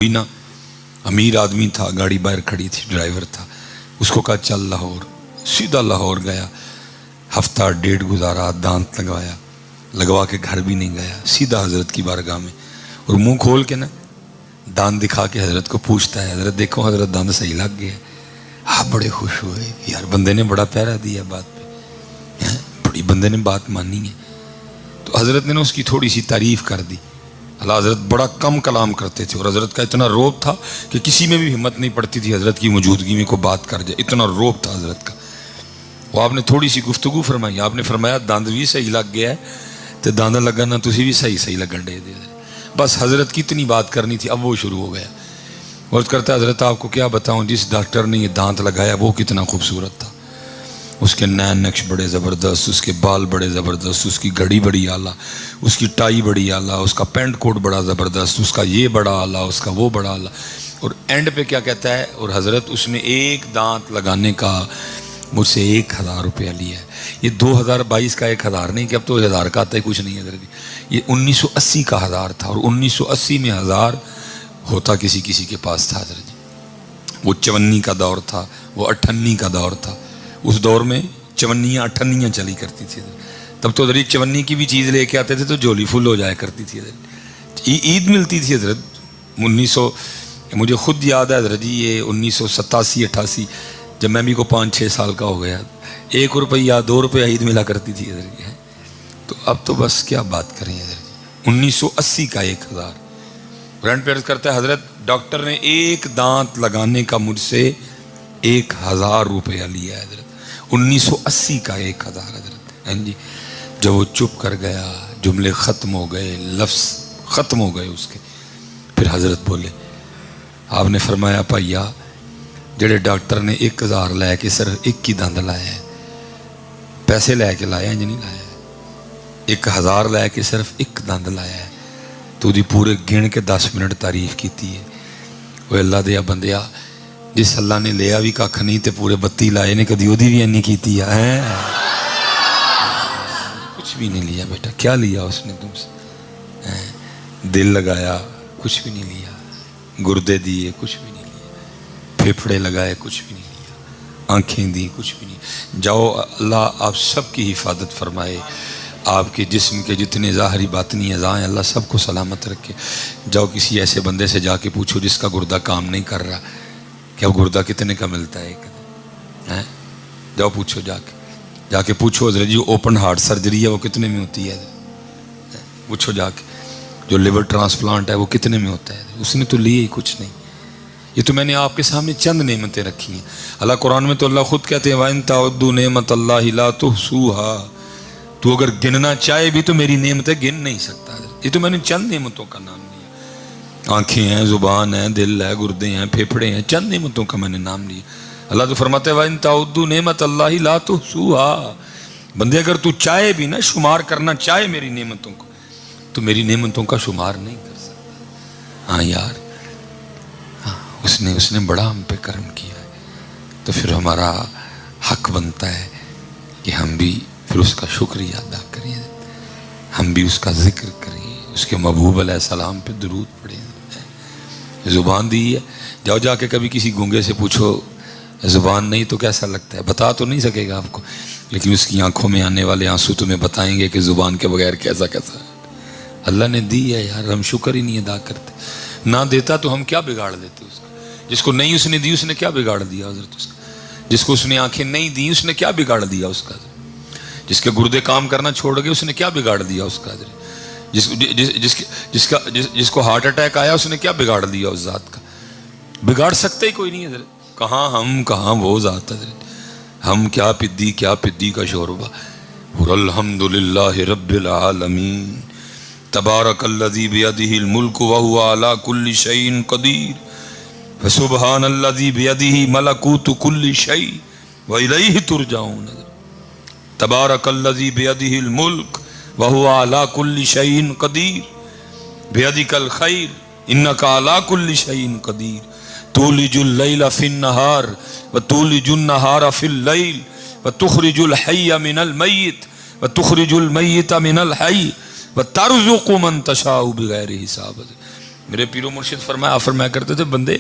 ना अमीर आदमी था, गाड़ी बाहर खड़ी थी, ड्राइवर था, उसको कहा चल लाहौर। सीधा लाहौर गया, हफ्ता डेढ़ गुजारा, दांत लगवाया, लगवा के घर भी नहीं गया, सीधा हजरत की बारगाह में और मुंह खोल के ना दांत दिखा के हजरत को पूछता है, हजरत देखो हजरत दांत सही लग गया। आप बड़े खुश हुए, यार बंदे ने बड़ा पहरा दिया बात पे, बड़ी बंदे ने बात मानी है। तो हजरत ने ना उसकी थोड़ी सी तारीफ कर दी। अल्लाह हजरत बड़ा कम कलाम करते थे और हजरत का इतना रोब था कि किसी में भी हिम्मत नहीं पड़ती थी हजरत की मौजूदगी में कोई बात कर जाए, इतना रोब था हजरत का। वो आपने थोड़ी सी गुफ्तगू फरमाई, आपने फरमाया दंद भी सही लग गया है तो दंद लगन ना तुसी भी सही सही लगन दे दे। बस हजरत की इतनी बात करनी थी। अब वो शुरू हो गया, वर्द करता है हजरत आपको क्या बताऊं, जिस डॉक्टर ने ये दांत लगाया वो कितना खूबसूरत था, उसके नैन नक्श बड़े ज़बरदस्त, उसके बाल बड़े ज़बरदस्त, उसकी घड़ी बड़ी आला, उसकी टाई बड़ी आला, उसका पैंट कोट बड़ा ज़बरदस्त, उसका ये बड़ा आला, उसका वो बड़ा आला। और एंड पे क्या कहता है, और हज़रत उसने एक दांत लगाने का मुझसे 1000 रुपया लिया है। ये 2022 का 1000 नहीं कि अब तो 1000 का आता है, कुछ नहीं है हजरत, ये 1980 का 1000 था। और 1980 में 1000 होता किसी किसी के पास था हजरत जी। वो चवन्नी का दौर था, वो अठन्नी का दौर था। उस दौर में चवन्नियाँ अठन्नियाँ चली करती थी। तब तो हजरत चवन्नी की भी चीज़ लेके आते थे तो झोली फुल हो जाया करती थी हजरत। ईद मिलती थी हजरत 1900, मुझे खुद याद है हजरत जी, ये 1987-88 जब मैं भी को 5-6 साल का हो गया, 1 रुपया 2 रुपया ईद मिला करती थी हजरत जी। तो अब तो बस क्या बात करें हजरत, 1980 का 1000। ग्रैंड पेरेंट्स करता है हजरत डॉक्टर ने एक दांत लगाने का मुझसे 1000 रुपया लिया है हजरत, 1980 का 1000 हजरत। हैं जी, जब वो चुप कर गया, जुमले ख़त्म हो गए, लफ्ज़ ख़त्म हो गए उसके, फिर हजरत बोले, आपने फरमाया भैया जेड़े डॉक्टर ने 1000 लैके सिर्फ एक ही दंद लाया है, पैसे लैके लाया इंज नहीं लाया, 1000 लैके सिर्फ एक दंद लाया है, तो उसकी पूरे गिन के 10 मिनट तारीफ की है। वो अल्लाह दिया बंदिया, जिस अल्लाह ने लिया भी कख नहीं तो पूरे 32 लाए ने, कभी ओदी भी इन्नी की है। कुछ भी नहीं लिया बेटा, क्या लिया उसने तुमसे, दिल लगाया कुछ भी नहीं लिया, गुर्दे दिए कुछ भी नहीं लिया, फेफड़े लगाए कुछ भी नहीं लिया, आंखें दी कुछ भी नहीं। जाओ अल्लाह आप सबकी हिफाजत फरमाए, आपके जिस्म के जितने ज़ाहरी बातनी अज़ाएँ अल्लाह सबको सलामत रखे। जाओ किसी ऐसे बंदे से जाके पूछो जिसका गुर्दा काम नहीं कर रहा, क्या गुर्दा कितने का मिलता है हैं? जाओ पूछो, जाके पूछो हजरत जी ओपन हार्ट सर्जरी है वो कितने में होती है, पूछो जाके। जो लिवर ट्रांसप्लांट है वो कितने में होता है, उसने तो लिए ही कुछ नहीं। ये तो मैंने आपके सामने चंद नेमतें रखी हैं। अल्लाह कुरान में तो अल्लाह खुद कहते हैं वाइन ताउद्दू नेमतल्लाहि ला तुहसूहा, तू अगर गिनना चाहे भी तो मेरी नेमतें गिन नहीं सकता। ये तो मैंने चंद नेमतों का नाम लिया, आंखें हैं, जुबान है, दिल है, गुर्दे हैं, फेफड़े हैं, चंद नेमतों का मैंने नाम लिया। अल्लाह तो फरमाते हैं वाइन ताउद्दू नेमतल्लाहि ला तुहसूहा, बंदे अगर तू चाहे भी ना शुमार करना चाहे मेरी नेमतों को तो मेरी नेमतों का शुमार नहीं कर सकता। हाँ यार, हाँ, उसने बड़ा हम पे कर्म किया है, तो फिर हमारा हक बनता है कि हम भी फिर उसका शुक्रिया अदा करें, हम भी उसका जिक्र करें, उसके महबूब अलैहिस्सलाम पे दुरूद पढ़ें। ज़ुबान दी है, जाओ जाके कभी किसी गूंगे से पूछो ज़ुबान नहीं तो कैसा लगता है, बता तो नहीं सकेगा आपको, लेकिन उसकी आंखों में आने वाले आंसू तुम्हें बताएंगे कि ज़ुबान के बगैर कैसा कैसा है। अल्लाह ने दी है यार, हम शुक्र ही नहीं अदा करते। ना देता तो हम क्या बिगाड़ देते उसका, जिसको नहीं उसने दी उसने क्या बिगाड़ दिया हजरत उसका, जिसको उसने आंखें नहीं दी उसने क्या बिगाड़ दिया उसका, जिसके गुर्दे काम करना छोड़ गए उसने क्या बिगाड़ दिया उसका, जिसको हार्ट अटैक आया उसने क्या बिगाड़ दिया उस जात का। बिगाड़ सकते ही कोई नहीं है, कहाँ हम कहाँ वो जात है, हम क्या पिद्दी का शोरबा। अल्हम्दुलिल्लाहि रब्बिल आलमीन तबारकल्लज़ी बियदिहिल मुल्कु व हुवा अला कुल्लि शैइन क़दीर व सुब्हानल्लज़ी बियदिहि मलकूतु कुल्लि शै व इलैहि तुरजाऊन। तबारकल्लज़ी बियदिहिल मुल्क व हुवा अला कुल्लि शैइन क़दीर बियदिकल खैर इन्नका अला कुल्लि शैइन क़दीर तूलिजुल लैला फिन नहार व तूलिजुन नहारा फिल लैल व तुखरिजुल हय्य मिनल मय्यित व तुखरिजुल मय्यिता मिनल हय्य व तर्ज़ुक़ु मन तशाउ बिगैरि हिसाब। میرے پیر و مرشد فرمایا کرتے تھے بندے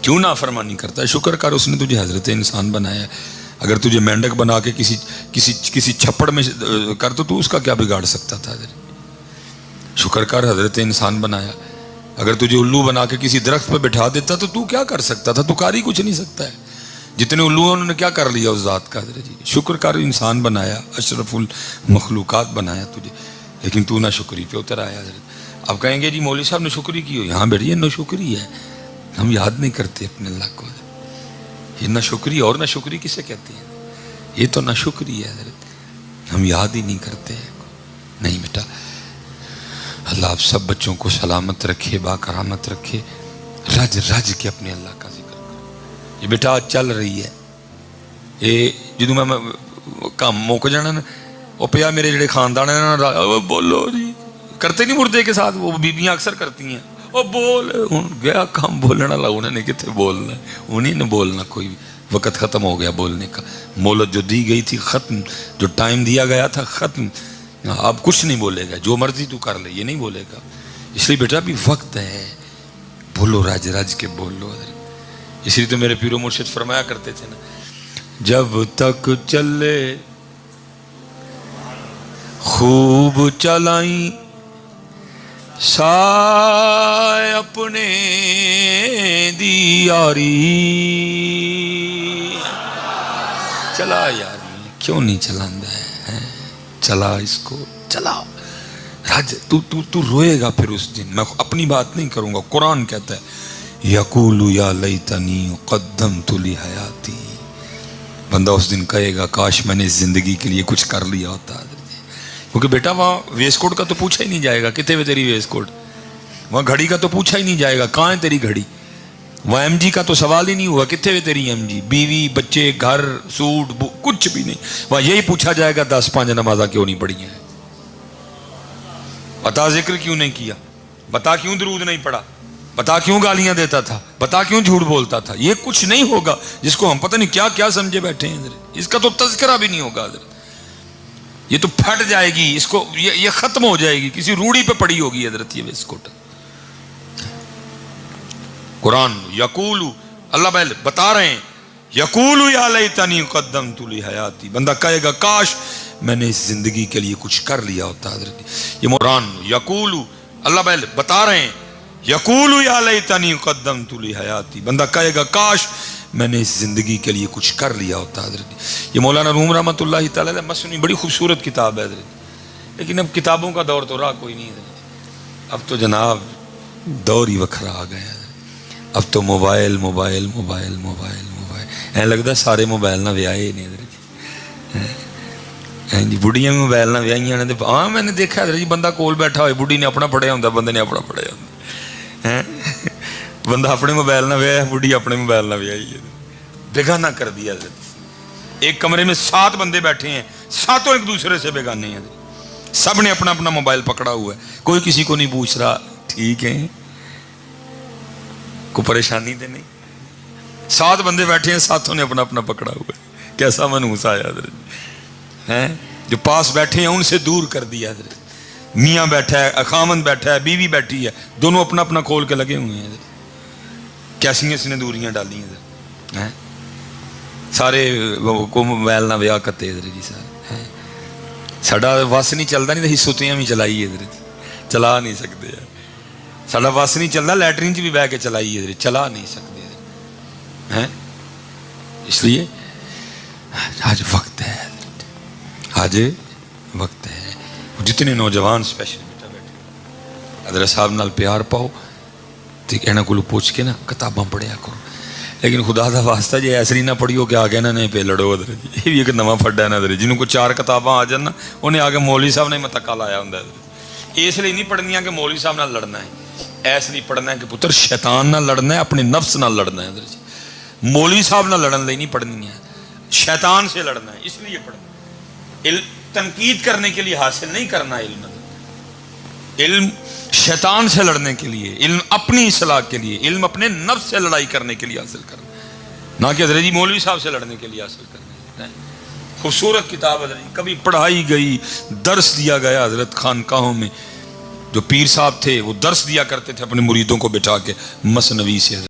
کیوں نافرمانی کرتا ہے؟ شکر کر اس نے تجھے حضرت انسان بنایا ہے. اگر تجھے مینڈک بنا کے کسی چھپڑ میں کر تو اس کا کیا بگاڑ سکتا تھا؟ شکر کر حضرت انسان بنایا. اگر تجھے الو بنا کے کسی درخت پہ بٹھا دیتا تو کیا کر سکتا تھا؟ تو کر ہی کچھ نہیں سکتا ہے. جتنے الو ہیں انہوں نے کیا کر لیا اس ذات کا؟ حضرت جی شکر کر انسان بنایا، اشرف المخلوقات بنایا تجھے، لیکن تو نہ شکری پہ اتر آیا. حضرت اب کہیں گے جی مولوی صاحب نے شکری کی ہوئی. ہاں بیٹی یہ نہ شکری ہے، ہم یاد نہیں کرتے اپنے اللہ کو. یہ نہ شکری اور نہ شکری کسے کہتے ہیں؟ یہ تو نہ شکری ہے حضرت، ہم یاد ہی نہیں کرتے ہیں. نہیں بیٹا، اللہ آپ سب بچوں کو سلامت رکھے، با کرامت رکھے، رج رج کے اپنے اللہ کا ذکر کرو. یہ بیٹا چل رہی ہے، یہ جدوں میں کام موک جانا نا، وہ پیا میرے جڑے خاندان ہیں بولو جی کرتے نہیں مردے کے ساتھ، وہ بیبیاں اکثر کرتی ہیں، وہ بول گیا کام بولنے والا انہوں نے کتنے بولنا ہے، انہیں نے بولنا. کوئی وقت ختم ہو گیا بولنے کا، مولت جو دی گئی تھی ختم، جو ٹائم دیا گیا تھا ختم. اب کچھ نہیں بولے گا، جو مرضی تو کر لے، یہ نہیں بولے گا. اس لیے بیٹا بھی وقت ہے، بولو رج رج کے بولو. اس لیے تو میرے پیر و مرشد فرمایا کرتے تھے نا، جب تک چلے خوب چلائیں سائے اپنے دی یاری. چلا یاری کیوں نہیں چلاندہ ہے؟ چلا اس کو چلاؤ. تو روئے گا پھر اس دن. میں اپنی بات نہیں کروں گا، قرآن کہتا ہے یقول یا لیتنی قدمت لحیاتی. بندہ اس دن کہے گا کاش میں نے زندگی کے لیے کچھ کر لیا ہوتا. کیونکہ بیٹا وہاں ویسٹ کوٹ کا تو پوچھا ہی نہیں جائے گا کتنے تیری ویسٹ کوٹ، وہاں گھڑی کا تو پوچھا ہی نہیں جائے گا کہاں ہے تیری گھڑی، وہاں ایم جی کا تو سوال ہی نہیں ہوا کتنے تیری ایم جی، بیوی بچے گھر سوٹ کچھ بھی نہیں. وہاں یہی پوچھا جائے گا 10-5 نمازہ کیوں نہیں پڑھی ہیں، بتا ذکر کیوں نہیں کیا، بتا کیوں درود نہیں پڑھا، بتا کیوں گالیاں دیتا تھا، بتا کیوں جھوٹ بولتا تھا. یہ کچھ نہیں ہوگا جس کو ہم پتہ نہیں کیا کیا سمجھے بیٹھے ہیں. اس کا تو تذکرہ بھی نہیں ہوگا. یہ تو پھٹ جائے گی، اس کو یہ ختم ہو جائے گی، کسی روڑی پہ پڑی ہوگی حضرت. یہ ویسکوٹ قرآن یقول اللہ بھائی بتا رہے ہیں یقول یا لیتنی قدمت لحیاتی. بندہ کہے گا کاش میں نے اس زندگی کے لیے کچھ کر لیا ہوتا. حضرت یہ قرآن یقول اللہ بھائی بتا رہے ہیں یقول یا لیتنی قدمت لحیاتی. بندہ کہے گا کاش میں نے اس زندگی کے لیے کچھ کر لیا ہوتا. حضرت یہ مولانا روم رحمۃ اللہ تعالی علیہ مسنی بڑی خوبصورت کتاب ہے حضرت، لیکن اب کتابوں کا دور تو رہا کوئی نہیں حضرت. اب تو جناب دور ہی وکھرا آ گیا. اب تو mobile mobile mobile mobile mobile, ایسا لگتا سارے موبائل نہ ویاہے نہیں حضرت جی. بڑھیاں بھی موبائل نہ ویاہیاں نے. ہاں میں نے دیکھا حضرت جی بندہ کول بیٹھا ہوئے بڑھی نے اپنا پڑھیا ہوتا، بندے نے اپنا پڑھیا ہوتا. بندہ اپنے موبائل نہ ویا، بڑھی اپنے موبائل نہ ویائی ہے. بیگانہ کر دیا حضرت. ایک کمرے میں 7 بندے بیٹھے ہیں، ساتوں ایک دوسرے سے بیگانے ہیں. سب نے اپنا اپنا موبائل پکڑا ہوا ہے، کوئی کسی کو نہیں پوچھ رہا ٹھیک ہے، کوئی پریشانی تو نہیں. 7 بندے بیٹھے ہیں، ساتوں نے اپنا اپنا پکڑا ہوا ہے. کیسا منحوس آیا حضرت ہیں. جو پاس بیٹھے ہیں ان سے دور کر دیا حضرت. میاں بیٹھا ہے، خامند بیٹھا ہے، بیوی بیٹھی ہے، دونوں اپنا اپنا کھول کے لگے ہوئے ہیں حضرت. کیسی اس نے دوریاں ڈالی ہیں. سارے کو موبائل نہ ویا کرتے حضرت جی. ساڈا وس نہیں چلتا، نہیں تو ہی ستیاں بھی چلائی حضرت، چلا نہیں سکتے. ساڈا وس نہیں چلتا، لیٹرین چ بھی بہ کے چلائی حضرت، چلا نہیں سکتے. اس لیے آج وقت ہے حضرت، آج وقت ہے. جتنے نوجوان اسپیشل بیٹا بیٹھے حضرت صاحب نال پیار پاؤ تو انہاں کو پوچھ کے نا کتاباں پڑھیا کرو. لیکن خدا دا واسطہ جی ایسری نہ پڑھیو کہ آگے انہوں نے پہ لڑو حضرت. یہ بھی ایک نواں فڈا ہے نا حضرت، جنہوں کو 4 کتاباں آ جان نا انہیں آگے مولوی صاحب نے متقا لایا ہوں حضرت. اس لیے نہیں پڑھنیاں کہ مولوی صاحب نال لڑنا ہے، ایس لیے پڑھنا ہے کہ پتر شیطان نال لڑنا ہے، اپنے نفس نال لڑنا ہے حضرت. مولوی صاحب نال لڑن لئی نہیں پڑھنی ہے، شیطان سے لڑنا ہے. اس لیے پڑھنا، تنقید کرنے کے لیے حاصل نہیں کرنا علم. علم شیطان سے لڑنے کے لیے، علم اپنی اصلاح کے لیے، علم اپنے نفس سے لڑائی کرنے کے لیے حاصل کرنا، نہ کہ حضرت جی مولوی صاحب سے لڑنے کے لیے حاصل کرنا. خوبصورت کتاب حضرت، کبھی پڑھائی گئی، درس دیا گیا حضرت خانقاہوں میں. جو پیر صاحب تھے وہ درس دیا کرتے تھے اپنے مریدوں کو بٹھا کے مثنوی سے.